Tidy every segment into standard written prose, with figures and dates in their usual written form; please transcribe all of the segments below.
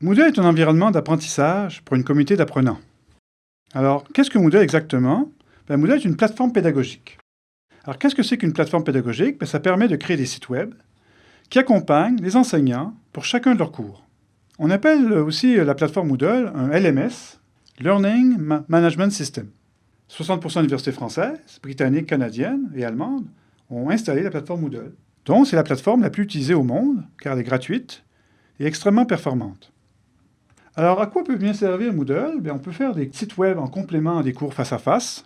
Moodle est un environnement d'apprentissage pour une communauté d'apprenants. Alors, qu'est-ce que Moodle exactement? Moodle est une plateforme pédagogique. Alors, qu'est-ce que c'est qu'une plateforme pédagogique? Ça permet de créer des sites web qui accompagnent les enseignants pour chacun de leurs cours. On appelle aussi la plateforme Moodle un LMS, Learning Management System. 60% d'universités françaises, britanniques, canadiennes et allemandes ont installé la plateforme Moodle. Donc, c'est la plateforme la plus utilisée au monde, car elle est gratuite et extrêmement performante. Alors, à quoi peut bien servir Moodle? On peut faire des sites web en complément à des cours face à face.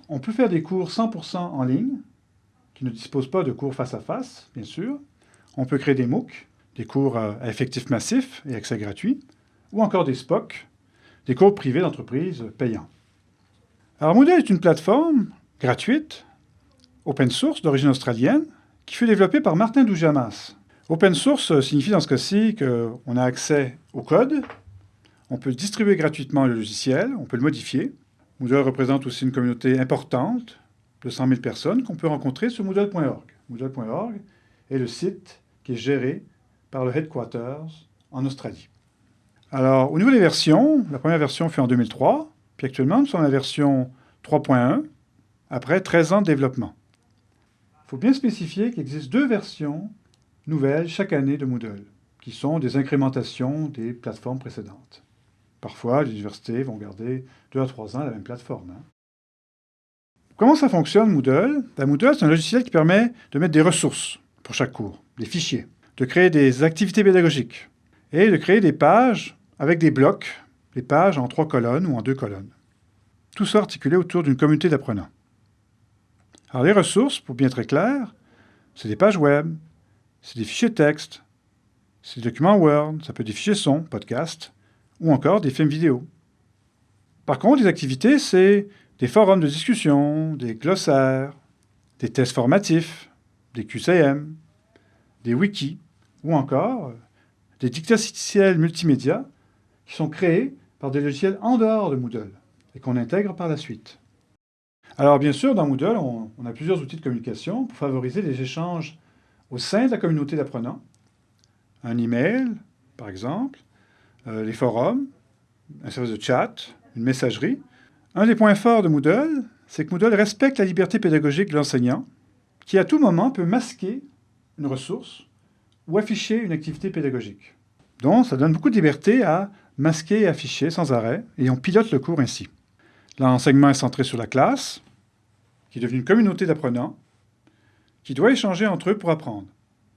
On peut faire des cours 100% en ligne, qui ne disposent pas de cours face à face, bien sûr. On peut créer des MOOC, des cours à effectif massif et accès gratuit, ou encore des SPOC, des cours privés d'entreprises payants. Alors, Moodle est une plateforme gratuite, open source d'origine australienne, qui fut développée par Martin Dougiamas. Open source signifie dans ce cas-ci qu'on a accès au code, on peut distribuer gratuitement le logiciel, on peut le modifier. Moodle représente aussi une communauté importante de 100 000 personnes qu'on peut rencontrer sur moodle.org. Moodle.org est le site qui est géré par le Headquarters en Australie. Alors, au niveau des versions, la première version fut en 2003, puis actuellement, nous sommes à la version 3.1, après 13 ans de développement. Il faut bien spécifier qu'il existe 2 versions nouvelles chaque année de Moodle, qui sont des incrémentations des plateformes précédentes. Parfois, les universités vont garder 2 à 3 ans la même plateforme. Comment ça fonctionne, Moodle? Moodle, c'est un logiciel qui permet de mettre des ressources pour chaque cours, des fichiers, de créer des activités pédagogiques et de créer des pages avec des blocs, des pages en 3 colonnes ou en 2 colonnes. Tout ça articulé autour d'une communauté d'apprenants. Alors les ressources, pour bien être très clair, c'est des pages web, c'est des fichiers texte, c'est des documents Word, ça peut être des fichiers son, podcast, ou encore des films vidéo. Par contre, les activités, c'est des forums de discussion, des glossaires, des tests formatifs, des QCM, des wikis, ou encore des dictationnels multimédia qui sont créés par des logiciels en dehors de Moodle et qu'on intègre par la suite. Alors bien sûr, dans Moodle, on a plusieurs outils de communication pour favoriser les échanges au sein de la communauté d'apprenants. Un email, par exemple, les forums, un service de chat, une messagerie. Un des points forts de Moodle, c'est que Moodle respecte la liberté pédagogique de l'enseignant, qui à tout moment peut masquer une ressource ou afficher une activité pédagogique. Donc, ça donne beaucoup de liberté à masquer et afficher sans arrêt, et on pilote le cours ainsi. L'enseignement est centré sur la classe, qui est devenue une communauté d'apprenants, qui doit échanger entre eux pour apprendre.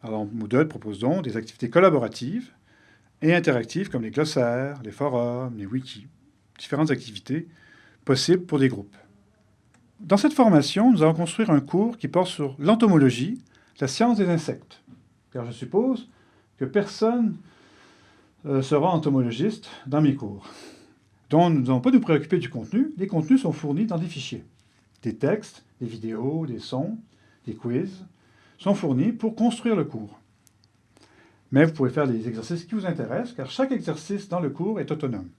Alors, Moodle propose donc des activités collaboratives et interactives comme les glossaires, les forums, les wikis, différentes activités possibles pour des groupes. Dans cette formation, nous allons construire un cours qui porte sur l'entomologie, la science des insectes. Car je suppose que personne sera entomologiste dans mes cours. Donc, nous n'allons pas nous préoccuper du contenu. Les contenus sont fournis dans des fichiers. Des textes, des vidéos, des sons, des quiz sont fournis pour construire le cours. Mais vous pouvez faire les exercices qui vous intéressent, car chaque exercice dans le cours est autonome.